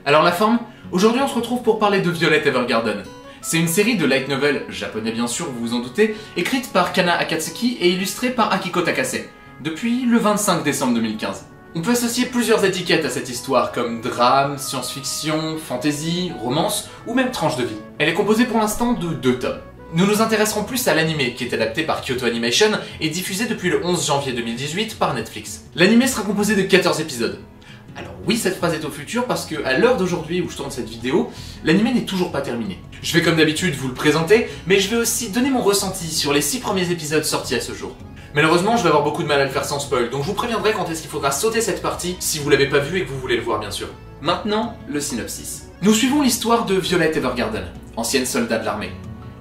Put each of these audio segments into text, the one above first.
Alors la forme, aujourd'hui on se retrouve pour parler de Violet Evergarden. C'est une série de light novel, japonais bien sûr, vous vous en doutez, écrite par Kana Akatsuki et illustrée par Akiko Takase, depuis le 25 décembre 2015. On peut associer plusieurs étiquettes à cette histoire, comme drame, science-fiction, fantasy, romance, ou même tranche de vie. Elle est composée pour l'instant de 2 tomes. Nous nous intéresserons plus à l'anime, qui est adapté par Kyoto Animation et diffusé depuis le 11 janvier 2018 par Netflix. L'anime sera composé de 14 épisodes. Alors oui, cette phrase est au futur parce que à l'heure d'aujourd'hui où je tourne cette vidéo, l'anime n'est toujours pas terminé. Je vais comme d'habitude vous le présenter, mais je vais aussi donner mon ressenti sur les 6 premiers épisodes sortis à ce jour. Malheureusement, je vais avoir beaucoup de mal à le faire sans spoil, donc je vous préviendrai quand est-ce qu'il faudra sauter cette partie si vous l'avez pas vu et que vous voulez le voir bien sûr. Maintenant, le synopsis. Nous suivons l'histoire de Violet Evergarden, ancienne soldat de l'armée.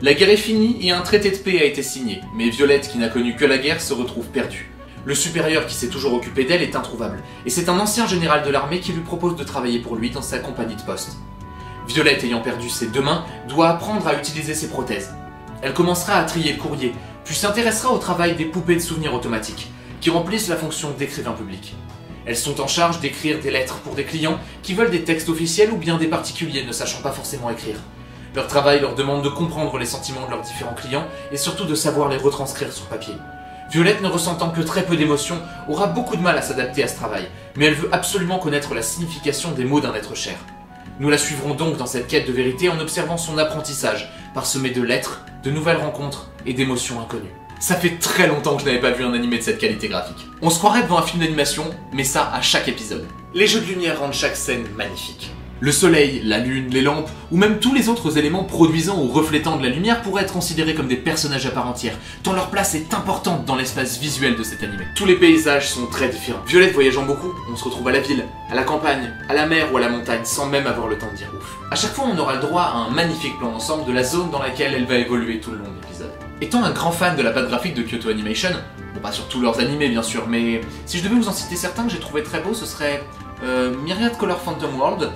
La guerre est finie et un traité de paix a été signé, mais Violet, qui n'a connu que la guerre, se retrouve perdue. Le supérieur qui s'est toujours occupé d'elle est introuvable, et c'est un ancien général de l'armée qui lui propose de travailler pour lui dans sa compagnie de poste. Violet, ayant perdu ses 2 mains, doit apprendre à utiliser ses prothèses. Elle commencera à trier le courrier, puis s'intéressera au travail des poupées de souvenirs automatiques, qui remplissent la fonction d'écrivain public. Elles sont en charge d'écrire des lettres pour des clients qui veulent des textes officiels ou bien des particuliers ne sachant pas forcément écrire. Leur travail leur demande de comprendre les sentiments de leurs différents clients et surtout de savoir les retranscrire sur papier. Violette, ne ressentant que très peu d'émotions, aura beaucoup de mal à s'adapter à ce travail, mais elle veut absolument connaître la signification des mots d'un être cher. Nous la suivrons donc dans cette quête de vérité en observant son apprentissage, parsemé de lettres, de nouvelles rencontres et d'émotions inconnues. Ça fait très longtemps que je n'avais pas vu un animé de cette qualité graphique. On se croirait devant un film d'animation, mais ça à chaque épisode. Les jeux de lumière rendent chaque scène magnifique. Le soleil, la lune, les lampes, ou même tous les autres éléments produisant ou reflétant de la lumière pourraient être considérés comme des personnages à part entière, tant leur place est importante dans l'espace visuel de cet animé. Tous les paysages sont très différents. Violette voyageant beaucoup, on se retrouve à la ville, à la campagne, à la mer ou à la montagne, sans même avoir le temps de dire ouf. À chaque fois, on aura le droit à un magnifique plan d'ensemble de la zone dans laquelle elle va évoluer tout le long de l'épisode. Étant un grand fan de la patte graphique de Kyoto Animation, bon pas sur tous leurs animés bien sûr, mais si je devais vous en citer certains que j'ai trouvé très beaux, ce serait Myriad Color Phantom World,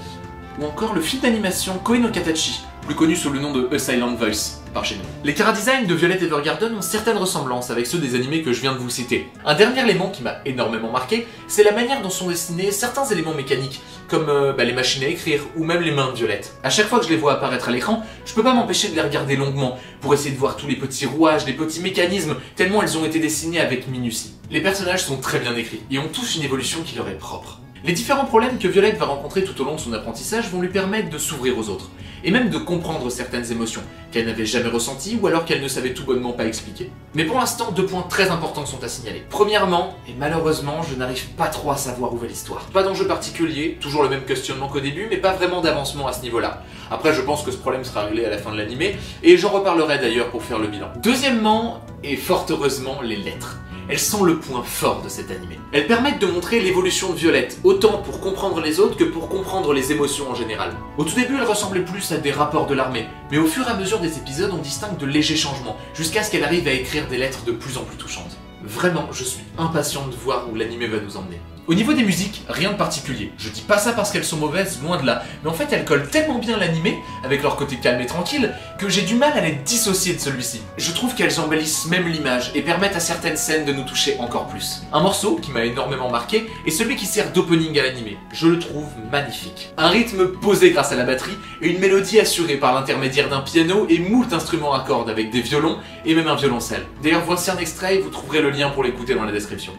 ou encore le film d'animation Koe no Katachi, plus connu sous le nom de A Silent Voice par chez nous. Les chara-design de Violet Evergarden ont certaines ressemblances avec ceux des animés que je viens de vous citer. Un dernier élément qui m'a énormément marqué, c'est la manière dont sont dessinés certains éléments mécaniques, comme les machines à écrire ou même les mains de Violette. À chaque fois que je les vois apparaître à l'écran, je peux pas m'empêcher de les regarder longuement, pour essayer de voir tous les petits rouages, les petits mécanismes, tellement elles ont été dessinées avec minutie. Les personnages sont très bien écrits, et ont tous une évolution qui leur est propre. Les différents problèmes que Violette va rencontrer tout au long de son apprentissage vont lui permettre de s'ouvrir aux autres, et même de comprendre certaines émotions qu'elle n'avait jamais ressenties ou alors qu'elle ne savait tout bonnement pas expliquer. Mais pour l'instant, 2 points très importants sont à signaler. Premièrement, et malheureusement, je n'arrive pas trop à savoir où va l'histoire. Pas d'enjeu particulier, toujours le même questionnement qu'au début, mais pas vraiment d'avancement à ce niveau-là. Après, je pense que ce problème sera réglé à la fin de l'animé, et j'en reparlerai d'ailleurs pour faire le bilan. Deuxièmement, et fort heureusement, les lettres. Elles sont le point fort de cet animé. Elles permettent de montrer l'évolution de Violette, autant pour comprendre les autres que pour comprendre les émotions en général. Au tout début, elle ressemblait plus à des rapports de l'armée, mais au fur et à mesure des épisodes, on distingue de légers changements, jusqu'à ce qu'elle arrive à écrire des lettres de plus en plus touchantes. Vraiment, je suis impatient de voir où l'animé va nous emmener. Au niveau des musiques, rien de particulier. Je dis pas ça parce qu'elles sont mauvaises, loin de là. Mais en fait, elles collent tellement bien l'animé, avec leur côté calme et tranquille, que j'ai du mal à les dissocier de celui-ci. Je trouve qu'elles embellissent même l'image et permettent à certaines scènes de nous toucher encore plus. Un morceau qui m'a énormément marqué est celui qui sert d'opening à l'animé. Je le trouve magnifique. Un rythme posé grâce à la batterie et une mélodie assurée par l'intermédiaire d'un piano et moult instruments à cordes avec des violons et même un violoncelle. D'ailleurs, voici un extrait et vous trouverez le lien pour l'écouter dans la description.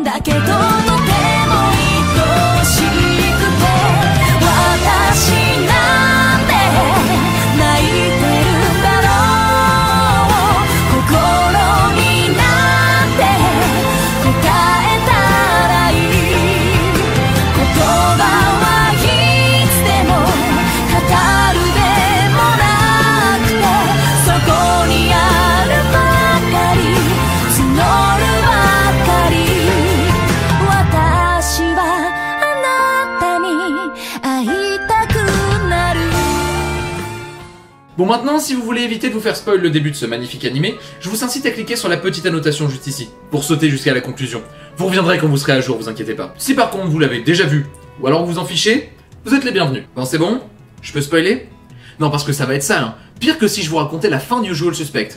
だけどとても愛しくて私なんて泣いてるんだろう心になんて答えたらいい言葉はいつでも語るでもなくてそこにあるばかり募る Bon maintenant, si vous voulez éviter de vous faire spoil le début de ce magnifique animé, je vous incite à cliquer sur la petite annotation juste ici, pour sauter jusqu'à la conclusion. Vous reviendrez quand vous serez à jour, vous inquiétez pas. Si par contre vous l'avez déjà vu, ou alors vous en fichez, vous êtes les bienvenus. Bon c'est bon? Je peux spoiler? Non parce que ça va être ça, hein. Pire que si je vous racontais la fin d'Usual Suspect.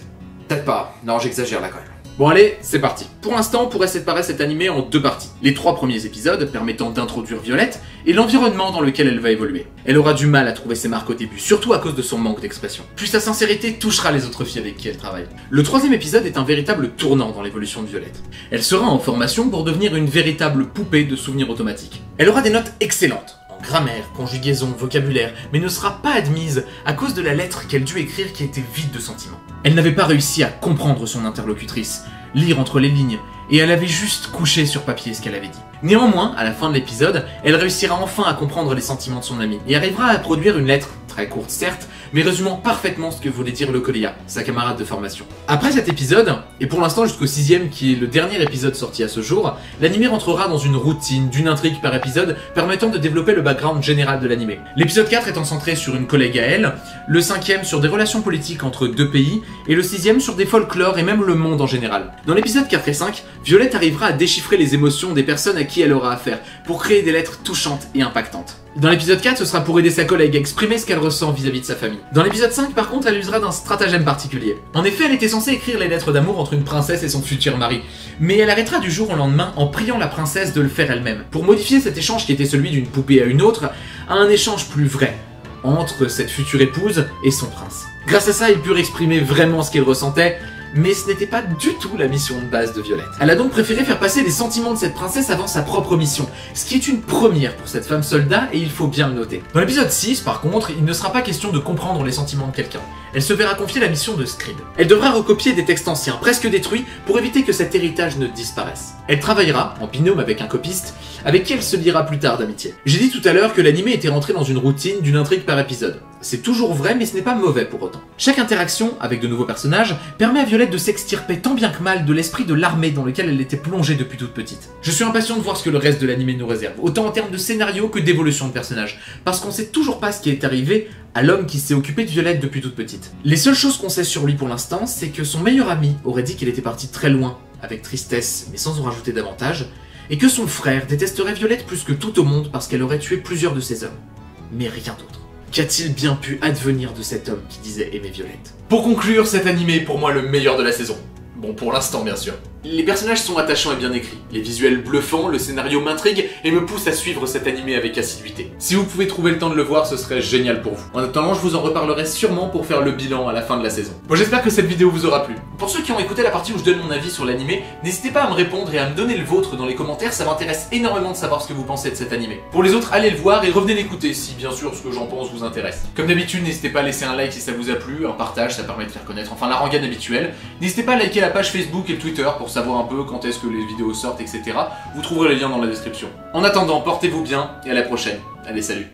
Peut-être pas, non j'exagère là quand même. Bon allez, c'est parti. Pour l'instant, on pourrait séparer cet animé en 2 parties. Les 3 premiers épisodes permettant d'introduire Violette et l'environnement dans lequel elle va évoluer. Elle aura du mal à trouver ses marques au début, surtout à cause de son manque d'expression. Puis sa sincérité touchera les autres filles avec qui elle travaille. Le 3e épisode est un véritable tournant dans l'évolution de Violette. Elle sera en formation pour devenir une véritable poupée de souvenirs automatiques. Elle aura des notes excellentes. Grammaire, conjugaison, vocabulaire, mais ne sera pas admise à cause de la lettre qu'elle dut écrire qui était vide de sentiments. Elle n'avait pas réussi à comprendre son interlocutrice, lire entre les lignes, et elle avait juste couché sur papier ce qu'elle avait dit. Néanmoins, à la fin de l'épisode, elle réussira enfin à comprendre les sentiments de son amie, et arrivera à produire une lettre, très courte certes, mais résumant parfaitement ce que voulait dire Locolia, sa camarade de formation. Après cet épisode, et pour l'instant jusqu'au 6e qui est le dernier épisode sorti à ce jour, l'anime rentrera dans une routine d'une intrigue par épisode permettant de développer le background général de l'anime. L'épisode 4 étant centré sur une collègue à elle, le 5e sur des relations politiques entre 2 pays, et le 6e sur des folklores et même le monde en général. Dans l'épisode 4 et 5, Violette arrivera à déchiffrer les émotions des personnes à qui elle aura affaire, pour créer des lettres touchantes et impactantes. Dans l'épisode 4, ce sera pour aider sa collègue à exprimer ce qu'elle ressent vis-à-vis de sa famille. Dans l'épisode 5, par contre, elle usera d'un stratagème particulier. En effet, elle était censée écrire les lettres d'amour entre une princesse et son futur mari, mais elle arrêtera du jour au lendemain en priant la princesse de le faire elle-même, pour modifier cet échange qui était celui d'une poupée à une autre, à un échange plus vrai, entre cette future épouse et son prince. Grâce à ça, ils purent exprimer vraiment ce qu'ils ressentaient, mais ce n'était pas du tout la mission de base de Violette. Elle a donc préféré faire passer les sentiments de cette princesse avant sa propre mission, ce qui est une première pour cette femme soldat et il faut bien le noter. Dans l'épisode 6, par contre, il ne sera pas question de comprendre les sentiments de quelqu'un. Elle se verra confier la mission de scribe. Elle devra recopier des textes anciens, presque détruits, pour éviter que cet héritage ne disparaisse. Elle travaillera, en binôme avec un copiste, avec qui elle se liera plus tard d'amitié. J'ai dit tout à l'heure que l'anime était rentré dans une routine d'une intrigue par épisode. C'est toujours vrai, mais ce n'est pas mauvais pour autant. Chaque interaction avec de nouveaux personnages permet à Violette de s'extirper tant bien que mal de l'esprit de l'armée dans lequel elle était plongée depuis toute petite. Je suis impatient de voir ce que le reste de l'anime nous réserve, autant en termes de scénario que d'évolution de personnages, parce qu'on sait toujours pas ce qui est arrivé à l'homme qui s'est occupé de Violette depuis toute petite. Les seules choses qu'on sait sur lui pour l'instant, c'est que son meilleur ami aurait dit qu'il était parti très loin, avec tristesse, mais sans en rajouter davantage, et que son frère détesterait Violette plus que tout au monde parce qu'elle aurait tué plusieurs de ses hommes. Mais rien d'autre. Qu'a-t-il bien pu advenir de cet homme qui disait aimer Violette? Pour conclure, cet animé est pour moi le meilleur de la saison. Bon, pour l'instant bien sûr. Les personnages sont attachants et bien écrits, les visuels bluffants, le scénario m'intrigue et me pousse à suivre cet animé avec assiduité. Si vous pouvez trouver le temps de le voir, ce serait génial pour vous. En attendant, je vous en reparlerai sûrement pour faire le bilan à la fin de la saison. Bon, j'espère que cette vidéo vous aura plu. Pour ceux qui ont écouté la partie où je donne mon avis sur l'animé, n'hésitez pas à me répondre et à me donner le vôtre dans les commentaires, ça m'intéresse énormément de savoir ce que vous pensez de cet animé. Pour les autres, allez le voir et revenez l'écouter si bien sûr ce que j'en pense vous intéresse. Comme d'habitude, n'hésitez pas à laisser un like si ça vous a plu, un partage, ça permet de faire connaître, enfin la rengaine habituelle. N'hésitez pas à liker la page Facebook et le Twitter pour savoir un peu quand est-ce que les vidéos sortent, etc. Vous trouverez les liens dans la description. En attendant, portez-vous bien et à la prochaine. Allez, salut!